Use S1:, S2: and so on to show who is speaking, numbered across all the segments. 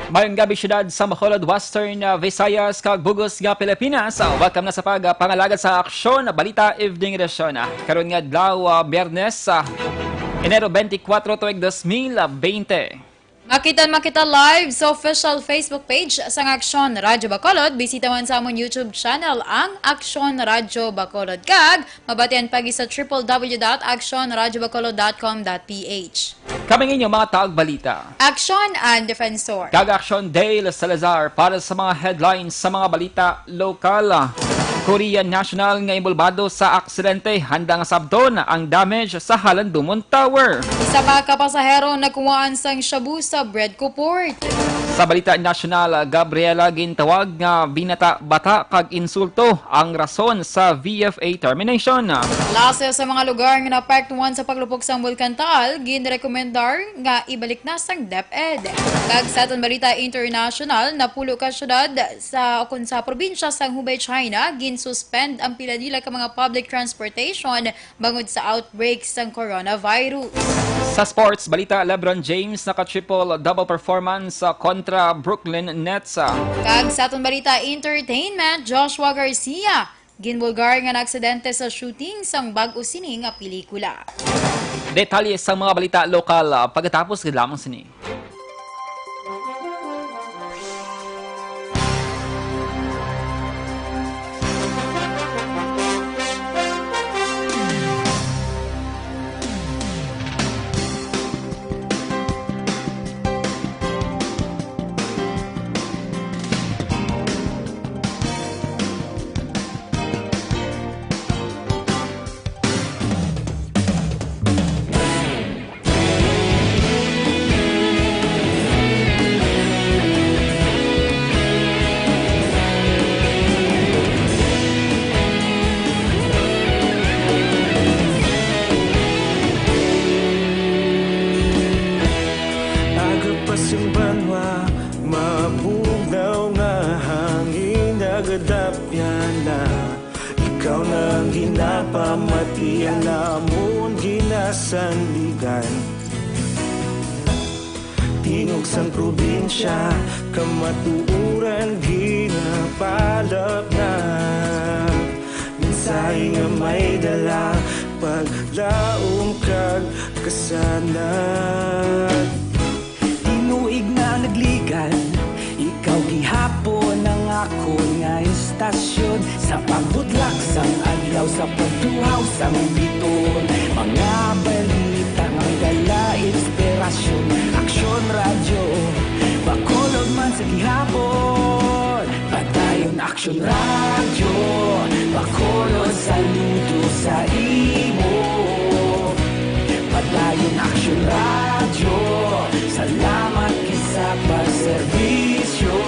S1: Mayong gabi syudad sa Bacolod, Western Visayas, kag Bugos nga Pilipinas. Welcome na sa pangalaga sa Aksyon Balita Evening Edition. Karon nga adlaw Biyernes, Enero 24 tuig 2020.
S2: Makita live sa official Facebook page sa Aksyon Radyo Bacolod. Bisita man sa among YouTube channel ang Aksyon Radyo Bacolod. Kag mabatian pagi sa www.aksyonradyobacolod.com.ph.
S1: Kami inyong mga taog balita.
S2: Aksyon and Defensor.
S1: Kag Aksyon Dale Salazar para sa mga headlines sa mga balita lokal. Korean National nga imbulbado sa aksidente, handang sabdon ang damage sa Halandumon Tower.
S2: Isa pa kapasahero nagkuhaan sang shabu sa Breadco Port.
S1: Sa balita nasyonal, Gabriela gintawag nga binata-bata kag insulto ang rason sa VFA termination.
S2: Lasa sa mga lugar nga naapektuhan sa paglupok sa Bulkan Taal, ginrekomendar nga ibalik na sang DepEd. Kag sa atong balita international, napulo ka syudad sa probinsya sang Hubei, China, gin-suspend ang pila nila ka mga public transportation bangod sa outbreak sang coronavirus.
S1: Sa sports balita, LeBron James naka-triple double performance kontra Brooklyn Nets.
S2: Kag sa atong balita entertainment, Joshua Garcia ginbulgar nga naaksidente sa shooting sang bag-o sini nga pelikula.
S1: Detalye sa mga balita lokal pagkatapos gid lamang sini.
S3: Mabugaw nga hangin nagadapyan na ikaw nang ginapamatian namon ginasandigan. Tingog sang probinsya kamatuuran ginapalap na minsay nga may dala paglaom kag kasanad.
S4: Tinuig na nagligan, ikaw gihapon ang ako nga istasyon. Sa pagbutlak sang adlaw, sa pagtuhaw sang biton, mga balita nga dala inspirasyon. Aksyon radyo, Bacolod man sa gihapon. Patayon Aksyon radyo, Bacolod saludo sa imo. Patayon Aksyon radyo, salamat sa pagserbisyo.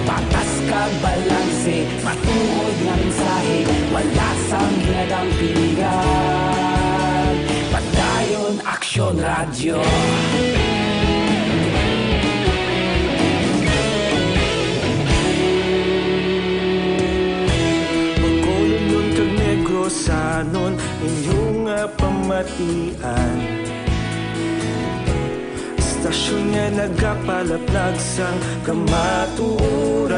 S4: Patas kag balanse, matuod nga mensahe, wala sang ginadampingan. Padayon Aksyon radyo.
S3: Bacolod nun kag Negrosanon inyong pamatian. Stasyon nga nagapalaplag sang kamatuuran.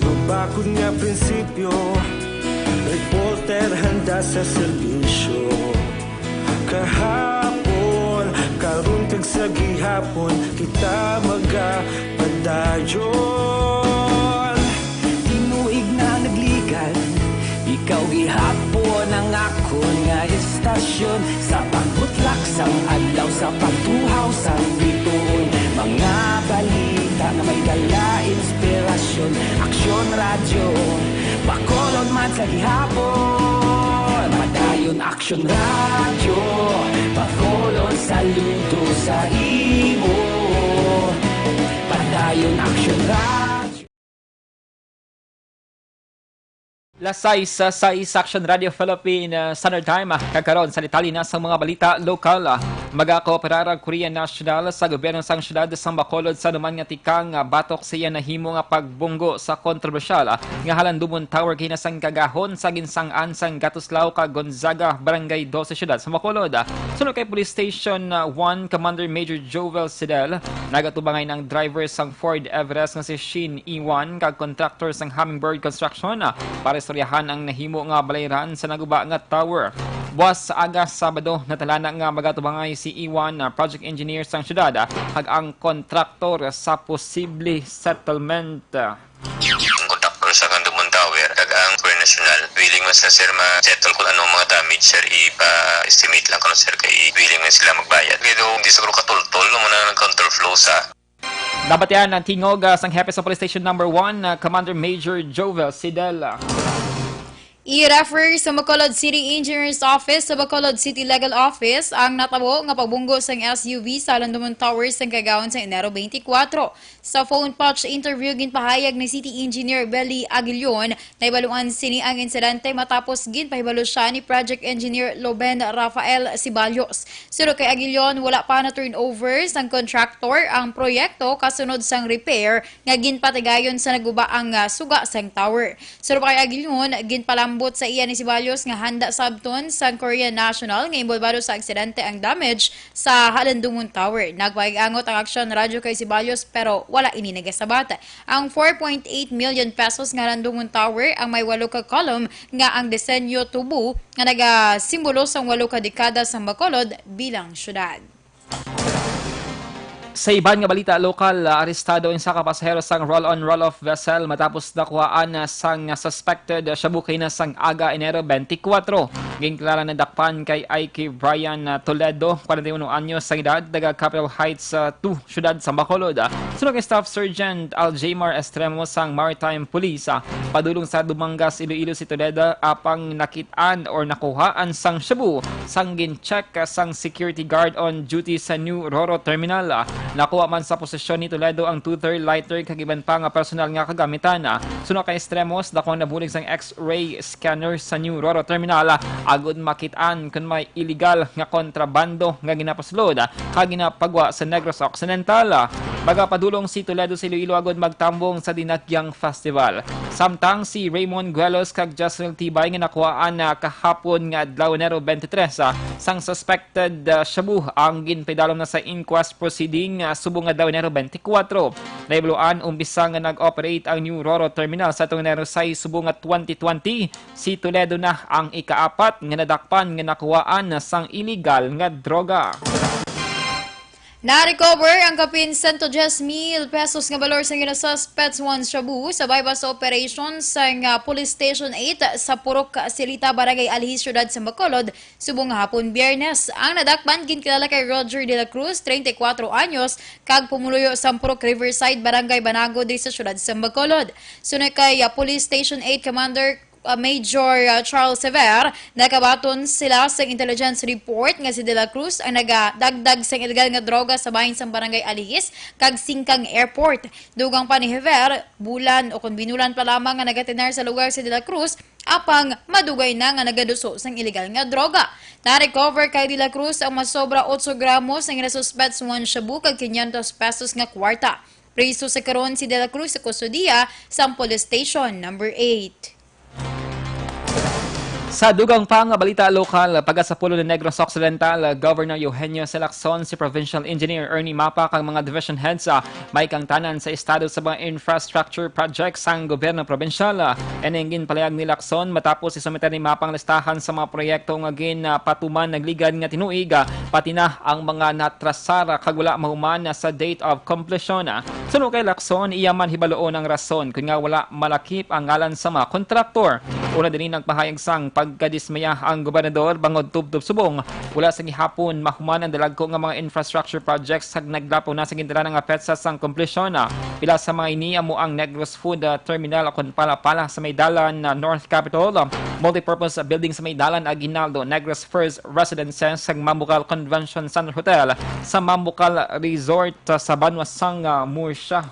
S3: Mabakod nga prinsipyo, reporter handa sa serbisyo. Kahapon, karon kag sa gihapon, kita magapadayon.
S4: Tinuig na nagligan, ikaw gihapon ang ako nga istasyon. Sa pagbutlak sang adlaw, sa pagtuhaw sang biton, mga balita na may dala inspirasyon. Aksyon radyo, Bacolod man sa gihapon. Padayon Aksyon radyo, Bacolod saludo sa imo. Padayon Aksyon radyo.
S1: Lasay sa Aksyon Radio Philippine Standard Time. Kakaroon sa detalye na sa mga balita lokal. Magakooperar ang Korean National sa gobyerno sang syudad sa Bacolod sa naman nga tikang batok siya na himo nga pagbunggo sa kontrobersyal nga Halandumon Tower kinasang kagahon sa ginsangan sang Gatuslaw ka Gonzaga Barangay 12 syudad sa Bacolod. Sunod kay Police Station 1 Commander Major Jovel Sidel, nagatubangay ng driver sang Ford Everest nga si Shin Iwan kag contractor sang Hummingbird Construction para istoryahan ang nahimo nga balayran sa naguba nga tower. Buwas sa aga Sabado, natalana nga magatubangay si Iwan, project engineer sang syudad, hag ang kontraktor sa posible settlement.
S5: Ang kontraktor sa Halandumon Tower, kag ang Korean National, willing man sir ma-settle kung anong mga damage sir, ipa-estimate lang kung sir kay willing man sila magbayad. Pero hindi siguro katultol mo na nag-counterflow sa
S1: Dapat yan ang tingog sang hepe sa Police Station number 1, Commander Major Jovel Sidel.
S2: I-refer sa Bacolod City Engineer's Office sa Bacolod City Legal Office ang natabo nga pagbunggo sang SUV sa Halandumon Towers sa kagawon sa Enero 24. Sa phone patch interview ginpahayag ni City Engineer Belly Aguilion na ibaluan sini ang insidente matapos ginpahibalo siya ni Project Engineer Loben Rafael Sibalyos. Suro kay Aguilion, wala pa na turnover sang contractor ang proyekto kasunod sang repair nga ginpatigayon sa naguba ang suga sang tower. Suro kay Aguilion, ginpalambot sa iya ni Sibalyos nga handa sabton sa Korean National nga involvado sa aksidente ang damage sa Halandumon Tower. Nagpaigangot ang Aksyon radyo kay Sibalyos pero wala ini nagasabata. Ang 4.8 million pesos nga Halandumon Tower ang may 8 ka column nga ang disenyo tubo nga nagasimbolo sang 8 ka dekada sa Bacolod bilang syudad.
S1: Sa iban nga balita lokal, arestado ang isa ka pasahero sang roll-on roll-off vessel matapos dakwaan sang suspected shabukay na sang aga Enero 24. Ginklara na dakpan kay Ike Brian Toledo, 41 anyos sa edad, daga Capital Heights 2, syudad sa Bacolod. Sunod kay Staff Sergeant Aljamar Estremo sang Maritime Police, padulong sa Dumangas, Iloilo si Toledo apang nakitaan or nakuhaan sang shabu sang gincheck sang security guard on duty sa New Roro Terminal. Nakuha man sa posisyon ni Toledo ang 2-3 lighter kagiban pa nga personal nga kagamitan. Sunod kay Estremos, dako na bulig sang X-ray scanner sa New Roro Terminal agud makitaan kung may illegal nga kontrabando nga ginapaslod kag ginapagwa sa Negros Occidental. Magapadulong si Toledo sa Iloilo agud magtambong sa Dinagyang Festival. Samtang si Raymond Guelos kag Jocelyn Tibay nga nakuhaan kahapon nga adlaw Enero 23 sang suspected shabu ang ginpedalom na sa inquest proceeding subong nga daw Enero 24. Naibuluan umbisa nga nag-operate ang New Roro Terminal sa itong Enero 6 subong nga 2020. Si Toledo na ang ikaapat nga nadakpan nga nakuhaan sang illegal nga droga.
S2: Na-recover ang kapin 110,000 pesos nga balor sa ginasuspects 1 shabu sa bypass operation sa Police Station 8 sa Purok Silita, Barangay Alhis, syudad sa Bacolod, subong hapon Biyernes. Ang nadakpan ginkilala kay Roger de la Cruz, 34 anyos, kag pumuluyo sa Purok Riverside, Barangay Banago, di sa syudad sa Bacolod. Sunod kay Police Station 8 Commander Major Charles Sever, nakabaton sila sa intelligence report nga si De La Cruz ang nagadagdag sa illegal nga droga sa bahin sa Barangay Alihis kag Singkang Airport. Dugang pa ni Sever, bulan o kung binulan pa lamang nga nagatinar sa lugar si De La Cruz apang madugay na nga nagaduso sang illegal nga droga. Na-recover kay De La Cruz ang masobra 8 gramos ng inasuspects 1 shabu kag 500 pesos nga kwarta. Preso sa karon si De La Cruz sa kustudiya sa Police Station number 8.
S1: Sa dugang pang balita lokal, pagasapulo ng Negros Occidental, Governor Eugenio Salazar, si Provincial Engineer Ernie Mapa kang mga division heads may kang tanan sa estado sa mga infrastructure projects sang gobyerno probensyal. Enengin palayag ni Lacson matapos isumita ni Mapang listahan sa mga proyekto nga patuman nagligad nga tinuig pati na ang mga natrasara kag wala mahuman sa date of completion. Sunod kay Lacson, iyaman hibaloon ang rason kung nga wala malakip ang ngalan sa mga kontraktor. Una din nagpahayag sang pagkadismaya ang gobernador bangod tubtub subong wala sa gihapon mahuman ang dalagko nga mga infrastructure projects hag naglapo na sa gindaran nga petsa sang komplisyon. Pila sa mga ini amo ang Negros Food Terminal akon pala sa Maydalan North Capitol, multipurpose building sa Maydalan Aguinaldo, Negros First Residences sa Mambucal Convention Center Hotel sa Mambucal Resort sa Banwasang Murcia.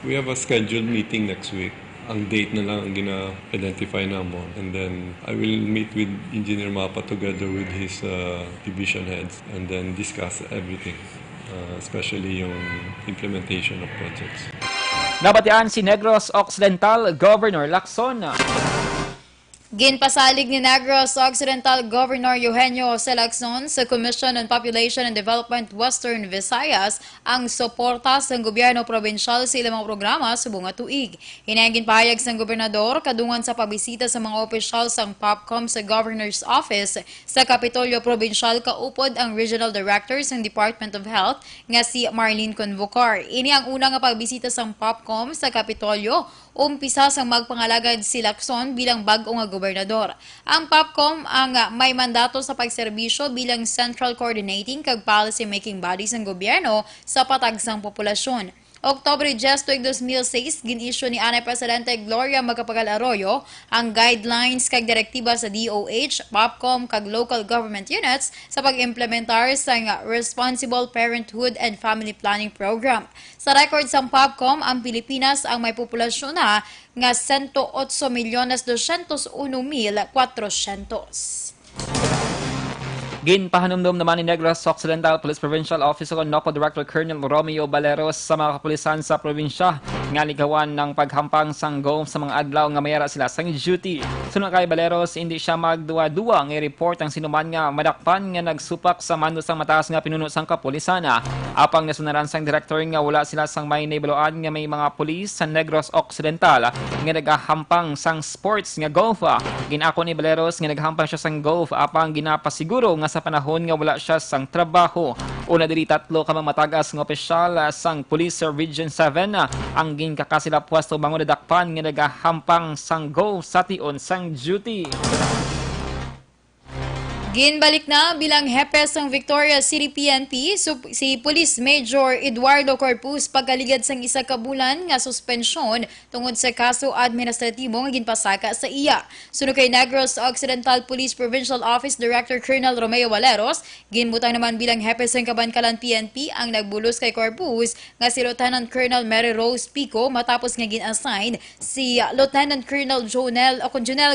S6: We have a scheduled meeting next week ang date na lang ang gina-identify namo. And then I will meet with Engineer Mapa together with his division heads and then discuss everything, especially yung implementation of projects.
S1: Nabatian si Negros Occidental Governor Lacson.
S2: Ginpasalig ni Negros Occidental Governor Eugenio Lacson sa Commission on Population and Development Western Visayas ang suporta sa gobyerno probinsyal sa ilang mga programa sa bunga tuig. Hinayang pahayag sa gobernador kadungan sa pagbisita sa mga opisyal sa POPCOM sa Governor's Office sa Kapitolyo Probinsyal kaupod ang Regional Director sa Department of Health nga si Marlene Convocar. Ini ang una nga pagbisita sa POPCOM sa Kapitolyo. Umpisa sang magpangalagad si Lacson bilang bag-o nga gobernador. Ang POPCOM ang may mandato sa pagserbisyo bilang central coordinating kag policy making body sang gobyerno sa patagsang populasyon. Oktubre 10, 2006, gin-issue ni Anay Presidente Gloria Macapagal Arroyo ang guidelines kag direktiba sa DOH, POPCOM kag local government units sa pag-implementar sa Responsible Parenthood and Family Planning Program. Sa record sa POPCOM, ang Pilipinas ang may populasyon na nga 108,201,400.
S1: Ginpahanumdum naman ni Negros Occidental Police Provincial Officer NOPO Director Colonel Romeo Baleros sa mga kapulisan sa probinsya nga ligawan ng paghampang sanggom sa mga adlaw nga mayara sila sang duty. Sunod kay Baleros, hindi siya magduwa-duwa nga i-report ang sinuman nga madakpan nga nagsupak sa mando sang mataas nga pinuno sang kapulisan. Apang nasunaran sang director nga wala sila sang may naibaluan nga may mga pulis sa Negros Occidental nga nagahampang sang sports nga golf. Ginako ni Baleros nga naghampang siya sang golf apang ginapasiguro nga sa panahon nga wala siya sang trabaho. Una diri 3 ka matagas nga opisyal sang Police Region 7 ang ginkakasila pwesto bangon nadakpan nga nagahampang sang golf sa tion sang duty.
S2: Ginbalik na bilang hepes ng Victoria City PNP si Police Major Eduardo Corpus pagkaligad sang isa ka bulan nga suspensyon tungod sa kaso administratibo nga ginpasaka sa iya. Sunod kay Negros Occidental Police Provincial Office Director Colonel Romeo Valeros, ginbutang naman bilang hepes ng Kabankalan PNP ang nagbulos kay Corpus nga si Lieutenant Colonel Mary Rose Pico matapos nga gin-assign si Lieutenant Colonel Jonel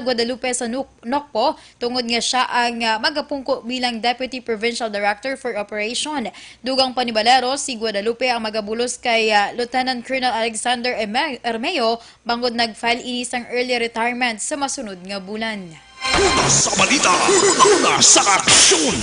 S2: Guadalupe sa Nokpo tungod nga siya ang magapungko bilang Deputy Provincial Director for Operation. Dugang pa ni Valero, si Guadalupe ang magabulos kay Lieutenant Colonel Alexander Ermeo bangod nag-file inisang early retirement sa masunod nga bulan.
S7: Una sa balita, una sa aksyon!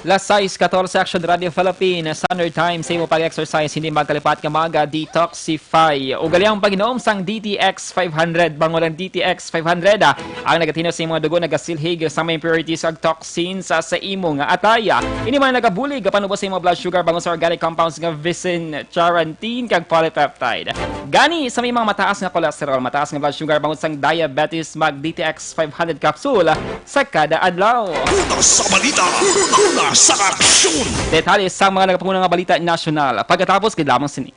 S1: Las 6:14 Action Radio Philippines Standard Time sa imo pag-exercise hindi magkalipat ka mga detoxify. Ugali ang pag-inom sang DTX 500 bangon ang DTX 500 ang nagatino sa mga dugo nagasilhig sa may impurities ag toxins sa imo nga ataya. Ini man nagabulig panubo sa imo blood sugar bangon sa organic compounds nga visin, charantin kag polypeptide. Gani sa may mga mataas nga cholesterol, mataas nga blood sugar bangon sang diabetes mag DTX 500 capsule sa kada adlaw.
S7: Una sa balita, una sa aksyon!
S1: Detalye sa mga nagapangunang nga balita nasyonal. Pagkatapos, kailangan sini.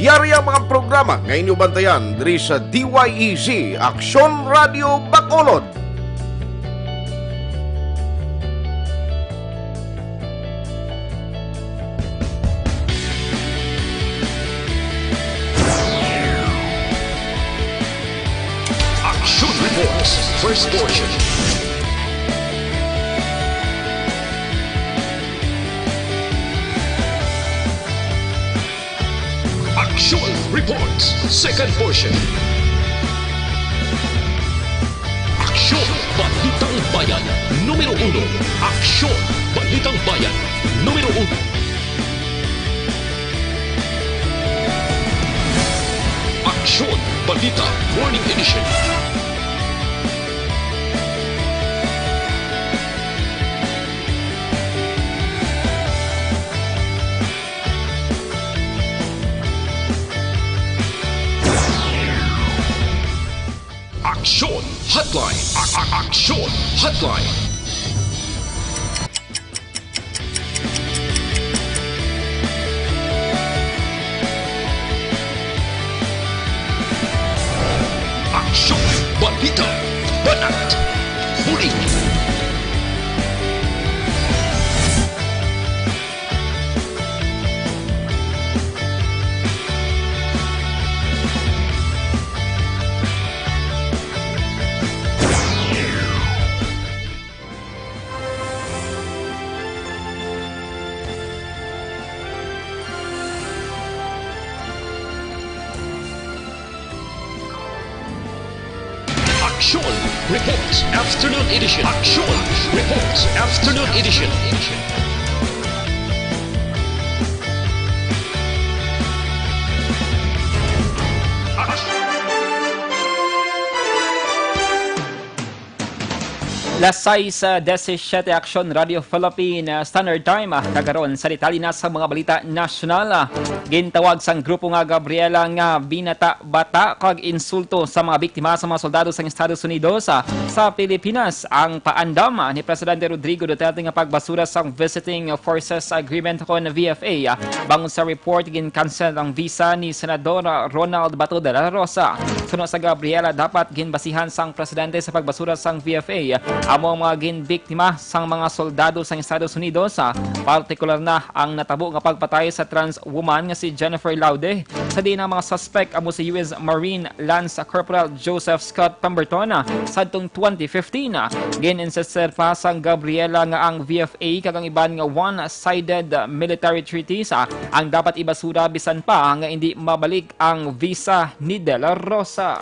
S8: Yari ang mga programa ngayon yung bantayan diri sa DYEZ Aksyon Radio Bacolod.
S7: Aksyon Reports, first portion. Aksyon Reports, second portion. Aksyon Balitang Bayan, numero 1. Aksyon Balitang Bayan, numero 1. Aksyon Balita Morning Edition. Hotline. Aksyon, balita, banat, huli. Aksyon Reports Afternoon Edition. Aksyon Reports Afternoon Edition.
S1: Lasay sa 17 Aksyon Radio Philippine Standard Time kagaron sa detalye na sa mga balita nasyonal. Gintawag sang grupo nga Gabriela nga binata-bata kag insulto sa mga biktima sa mga soldado sa Estados Unidos sa Pilipinas. Ang paandam ni Presidente Rodrigo Duterte nga pagbasura sang Visiting Forces Agreement kon VFA. Bangon sa report gin-cancel ang visa ni Senador Ronald Bato de la Rosa. Suno sa Gabriela dapat ginbasihan sang presidente sa pagbasura sang VFA amo mga ginbiktima sang mga soldado sa Estados Unidos, partikular na ang natabo nga pagpatay sa trans woman nga si Jennifer Laude. Sa di na mga suspect amo si US Marine Lance Corporal Joseph Scott Pemberton sa atong 2015. Gin-insistir pa sang Gabriela nga ang VFA kag ang iban nga one-sided military treaties ang dapat ibasura bisan pa nga hindi mabalik ang visa ni De La Rosa.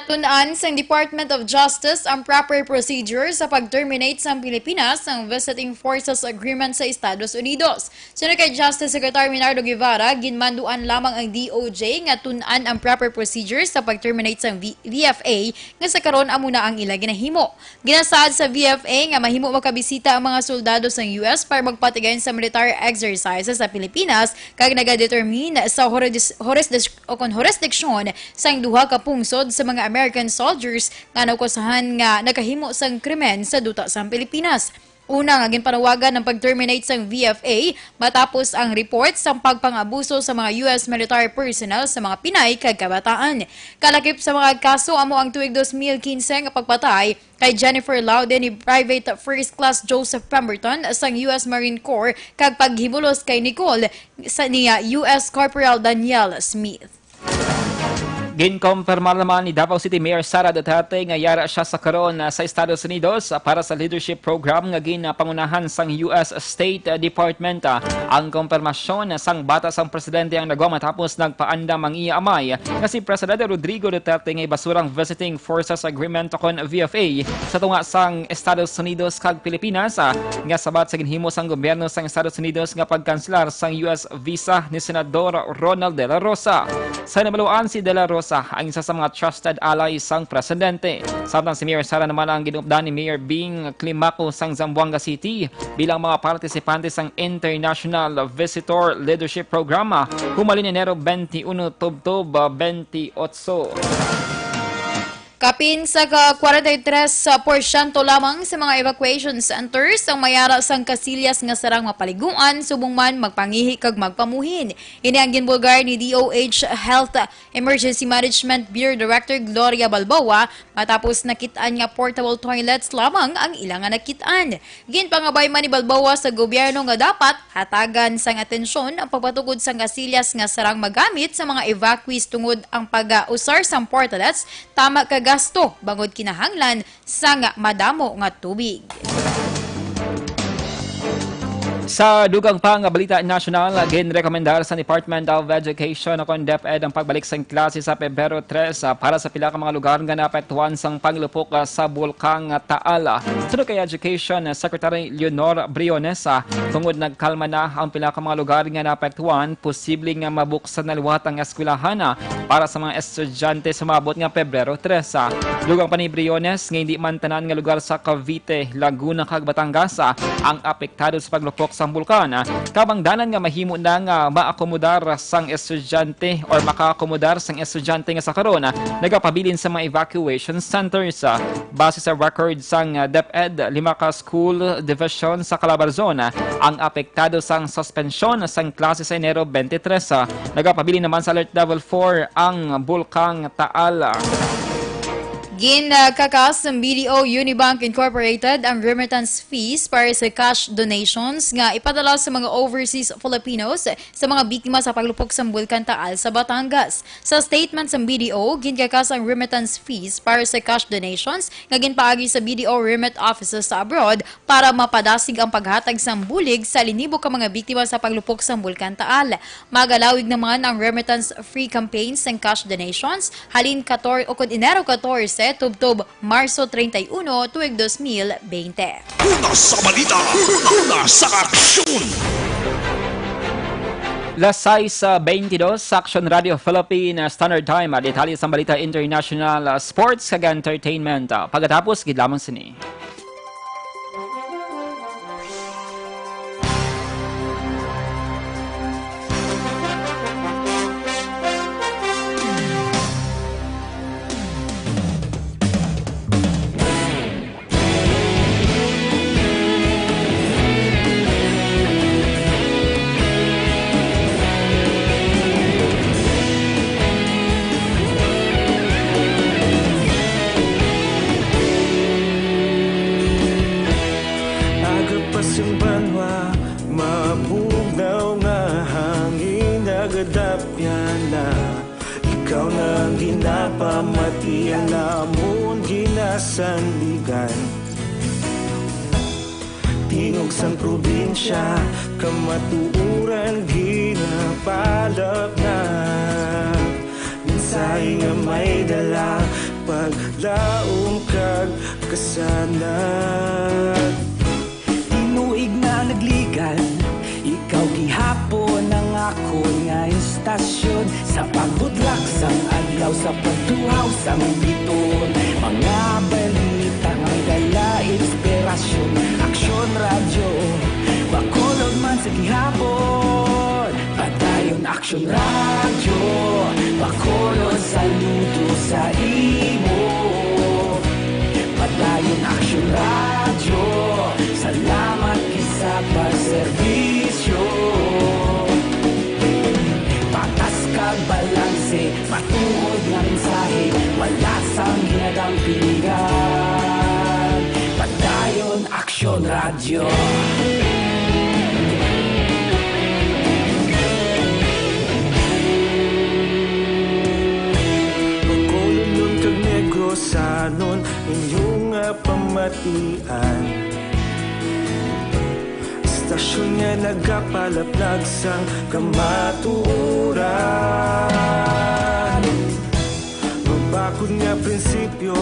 S2: Tunaan sa Department of Justice ang proper procedure sa pag-terminate sa Pilipinas ng Visiting Forces Agreement sa Estados Unidos. Sino kay Justice Secretary Minardo Guevara, ginmanduan lamang ang DOJ nga tunan ang proper procedure sa pag-terminate sa VFA nga sa karon amo na ang ila ginahimo. Ginasaad sa VFA nga mahimo makabisita ang mga soldado sa US para magpatigayon sa military exercises sa Pilipinas kag nagadetermine sa jurisdiction sang duha ka pungsod sa mga American soldiers nga nakusahan nga nakahimo sang krimen sa duta sa Pilipinas. Una nga ginpanawagan ng pag-terminate sang VFA matapos ang report sa pagpang-abuso sa mga US military personnel sa mga Pinay kag kabataan. Kalakip sa mga kaso amo ang tuig 2015 nga pagpatay kay Jennifer Laude ni Private First Class Joseph Pemberton sang US Marine Corps kag paghibulos kay Nicole sa niya US Corporal Daniel Smith.
S1: Ginkompirmar naman ni Davao City Mayor Sara Duterte nga yara siya sa karon sa Estados Unidos para sa leadership program nga ginapangunahan sang US State Department. Ang kompirmasyon sang bata sang presidente ang nagawa matapos nagpaandam ang iya amay nga si Presidente Rodrigo Duterte nga ibasurang Visiting Forces Agreement kon VFA sa tunga sang Estados Unidos kag Pilipinas nga sabat sa ginhimo sang gobyerno sang Estados Unidos nga pagkanselar sang US visa ni Senador Ronald De La Rosa. Sa nabaluan si De La Rosa ang isa sa mga trusted allies sang presidente. Samtang si Mayor Sara naman ang ginupdan ni Mayor Bing Climaco sang Zamboanga City bilang mga partisipante sang International Visitor Leadership Program humalin Enero 21 Tubtob 28.
S2: Kapin sa 43% lamang sa mga evacuation centers ang mayara sang kasilyas nga sarang mapaliguan subong man magpangihi kag magpamuhin. Ini ang ginbulgar ni DOH Health Emergency Management Bureau Director Gloria Balboa matapos nakitaan nga portable toilets lamang ang ilang nga nakitaan. Ginpangabay man ni Balboa sa gobyerno nga dapat hatagan sang atensyon ang pagpatukod sang kasilyas nga sarang magamit sa mga evacuees tungod ang pag-usar sang portlets tama kag gasto bangod kinahanglan sa nga madamo nga tubig.
S1: Sa dugang pa nga balita nasyonal, ginrekomendar sa Department of Education o DepEd ang pagbalik sa klase sa Pebrero 3 para sa pila ka mga lugar nga naapektuhan sang panglupok sa bulkang Taal. Sunod kay Education Secretary Leonor Briones, tungod nagkalma na ang pila ka mga lugar nga naapektuhan, posibleng mabuksan na liwat ang eskwelahan para sa mga estudyante sumabot nga Pebrero 3. Dugang Panibriones nga hindi man tanan nga lugar sa Cavite, Laguna kag Batangas ang apektado sa paglupok sa bulkan. Kabangdanan nga mahimo na nga maakomodar sang estudyante or makaakomodar sang estudyante nga sa karon nagapabilin sa mga evacuation centers. Base sa record sang DepEd, 5 ka school division sa Calabarzon ang apektado sang suspensyon sang klase sa Enero 23. Nagapabilin naman sa Alert Level 4 ang bulkang Taal.
S2: Ginkakas ng BDO Unibank Incorporated ang remittance fees para sa cash donations nga ipadala sa mga overseas Filipinos sa mga biktima sa paglupok sa Bulkan Taal sa Batangas. Sa statement ng BDO, ginkakas ang remittance fees para sa cash donations nga ginpaagi sa BDO remit offices sa abroad para mapadasig ang paghatag sa bulig sa linibo ka mga biktima sa paglupok sa Bulkan Taal. Magalawig naman ang remittance free campaigns ng cash donations halin 14 o Enero 14 tubtob Marso 31 tuig 2020.
S7: Una sa balita, una sa aksyon.
S1: Lasay sa 22 sa Aksyon Radio Philippine Standard Time. Detalye sa Balita International Sports kag Entertainment. Pagkatapos, gid lamang sini.
S3: Yung banwa, mabugaw nga hangin nagadapyan na ikaw nang ginapamatian namon ginasandigan. Tingog sang probinsya, kamatuuran ginapalap na minsay nga may dala paglaom kag kasanat.
S4: Tinuig na nagligan, ikaw gihapon ang ako nga istasyon sa pagbutlak sang adlaw sa pagtuhaw sang biton. Mga balita nga dala inspirasyon, aksyon radyo, bakolod man sa gihapon. Padayon aksyon radyo, bakolod saludo sa imo. Padayon aksyon radyo, salamat sa pagserbisyo. Patas kag balanse, matuod nga mensahe, wala sang ginadampingan. Padayon Aksyon Radyo.
S3: Pagkulunod kag negosanon inyong pamatian. Stasyon nga nagapalaplag sang kamatuuran. Mabakod nga prinsipyo,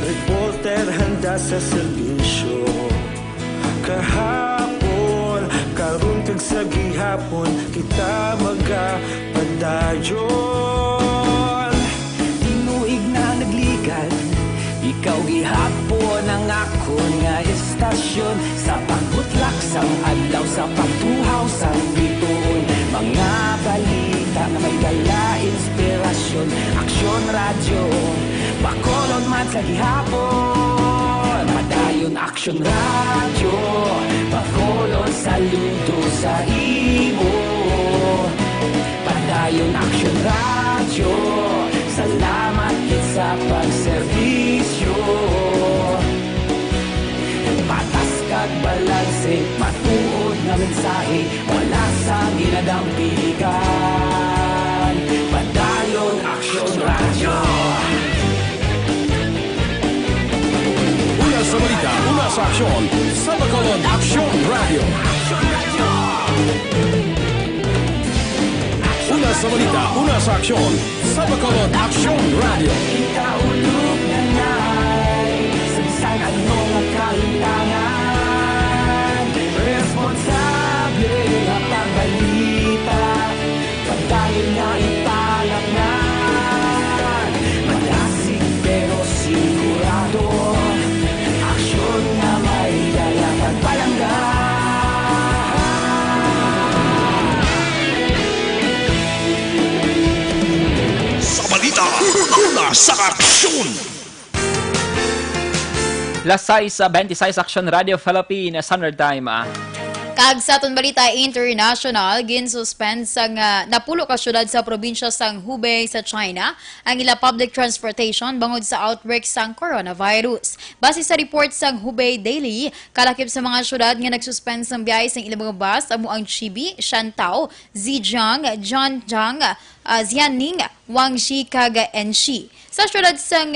S3: reporter handa sa serbisyo. Kahapon, karon kag sa gihapon, kita magapadayon.
S4: Tinuig na nagligan, ikaw gihapon ang ako nga istasyon sa pagbutlak sang adlaw sa pagtuhaw sang biton. Mga balita nga may dala inspirasyon, aksyon radyo, bakolod man sa gihapon. Padayon aksyon radyo, bakolod saludo sa imo. Padayon aksyon radyo, salamat sa pagserbisyo. Patas kag balanse, matuod nga mensahe, wala sa ginadampilikan. Padayon Aksyon Radyo.
S7: Una sa balita, una sa aksyon, sa Bacolod Aksyon Radio. Una sa balita, una sa aksyon, sa Bacolod Aksyon Radio.
S4: Ikaulog na na'y sagsag ano nga kalintangan. Responsable nga pagbalita, pagdayon nga ipalap na
S7: Una sa aksyon!
S1: Lasay sa 26 Aksyon Radio Philippines Standard Time.
S2: Kag sa aton balita international, ginsuspend sang napulo ka syudad sa probinsya sang Hubei sa China ang ila public transportation bangod sa outbreak sang coronavirus. Base sa report sang Hubei Daily, kalakip sa mga syudad nga nagsuspend sang biyahe sang ilang mga bus amo ang Chibi, Shantao, Zhejiang, Zhanjiang, Xianing, Guangxi kag Enshi. Sa syudad sang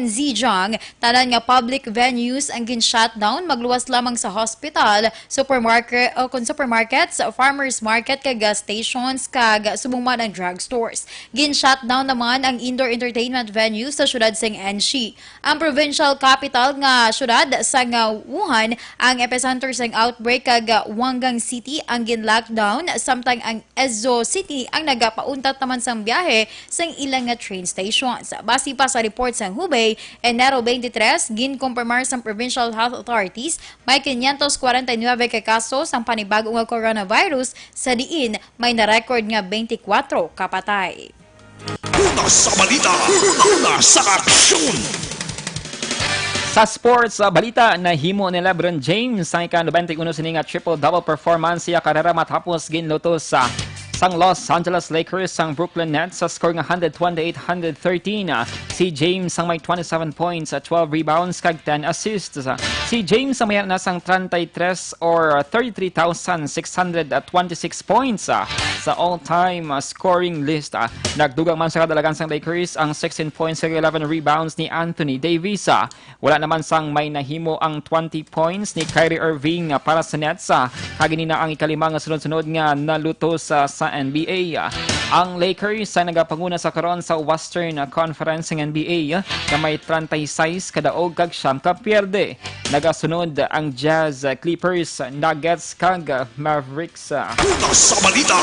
S2: Zhejiang, tanan nga public venues ang gin-shutdown, magluwas lamang sa hospital, supermarkets, farmers market kag gas stations kag subong ang drugstores. Gin-shutdown naman ang indoor entertainment venues sa syudad sang Enshi. Ang provincial capital nga syudad sang Wuhan ang epicenter sang outbreak kag Wangang City ang gin-lockdown, samtang ang Ezhou City ang nagapauntat naman sang biyahe sang ilang nga train stations. Base pa sa report sa Hubei, Enero 23, gin-confirmar sa provincial health authorities may 549 ka kaso sa panibagong nga coronavirus, sa diin may na-record nga 24 kapatay.
S7: Una sa balita! Una sa aksyon!
S1: Sa sports balita, nahimo ni LeBron James ang ika-91 sini nga triple-double performance siya karera matapos ginlutos sa sang Los Angeles Lakers sang Brooklyn Nets sa score nga 128-113. Si James ang may 27 points, 12 rebounds kag 10 assists. Si James ang may nasang 33 or 33,626 points sa all-time scoring list. Nagdugang man sa kadalagan sang Lakers ang 16 points kag 11 rebounds ni Anthony Davis. Wala naman sang may nahimo ang 20 points ni Kyrie Irving para sa Nets. Kaginina ang ikalimang sunod-sunod nga nalutos sa NBA. Ang Lakers ay nagapanguna sa karon sa Western Conference ng NBA na may 36 kadaog kag siyam ka pierde. Nagasunod ang Jazz, Clippers, Nuggets kag Mavericks.
S7: Una sa balita!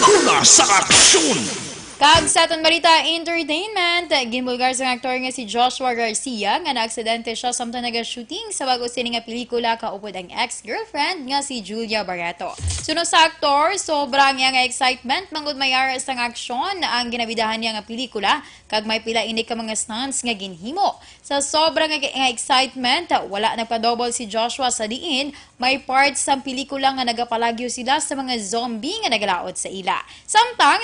S7: Una sa aksyon!
S2: Kag sa aton balita entertainment, ginbulgar sa aktor nga si Joshua Garcia nga naaksidente siya samtang naga-shooting sa bago sini nga pelikula kaupod ang ex-girlfriend nga si Julia Barreto. Sunod sa aktor, sobrang nga excitement mangud mayara sang aksyon ang ginabidahan niya nga pelikula kag may pila ini ka mga stunts nga ginhimo. Sa sobrang nga excitement, wala nagpa-double si Joshua sa diin, may parts sa pelikula nga nagapalagyo sila sa mga zombie nga nagalaot sa ila. Samtang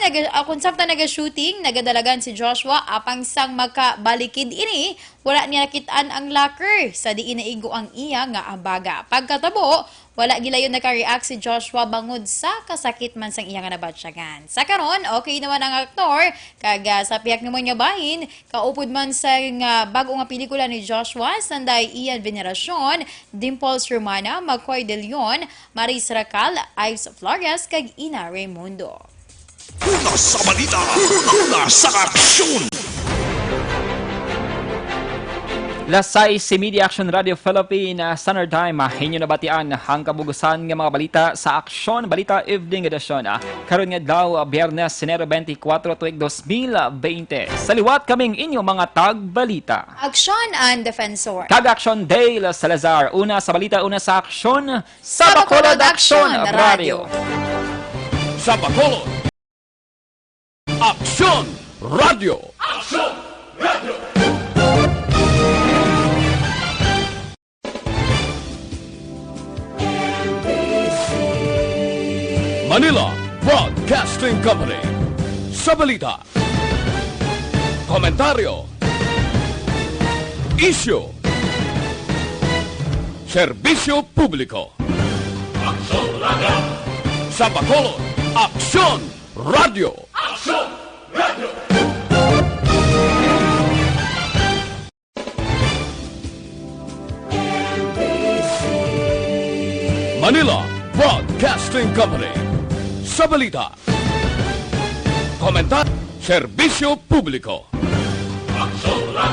S2: shooting, nagadalagan si Joshua apang sang makabalikid ini, wala niya nakitaan ang locker sa diin naigo ang iya nga abaga. Pagkatabo, wala gilayon naka-react si Joshua bangod sa kasakit man sang iya nga nabatsyagan. Sa karon, okay naman ang aktor, kag sa piyak naman nga bahin, kaupod man sa bago nga pelikula ni Joshua, sanday Ian Veneracion, Dimples Romana, McCoy De Leon, Maris Racal, Ives Flores, kag Ina Raimundo.
S7: Una sa balita! Una sa aksyon!
S1: Lasay si Media Action Radio Philippines Standard Time. Inyo nabatian ang kabugusan ng mga balita sa Aksyon Balita Evening Edition. Karon nga daw Biyernes, Enero 24, tuig 2020. Saliwat kaming inyo mga tag-balita.
S2: Aksyon and Defensor.
S1: Kag-Aksyon Dale Salazar. Una sa balita, una sa Aksyon. Sa Bacolod Aksyon Radio.
S7: Sa Bacolod! Aksyon Radio! Aksyon Radio! Manila Broadcasting Company. Sa balita, komentaryo, issue, serbisyo publiko. Aksyon Radio! Sa Bacolod, Aksyon Radio! Aksyon Radio! Manila Broadcasting Company. Sa balita, komentar, serbisyo publiko. Aksyon Radio!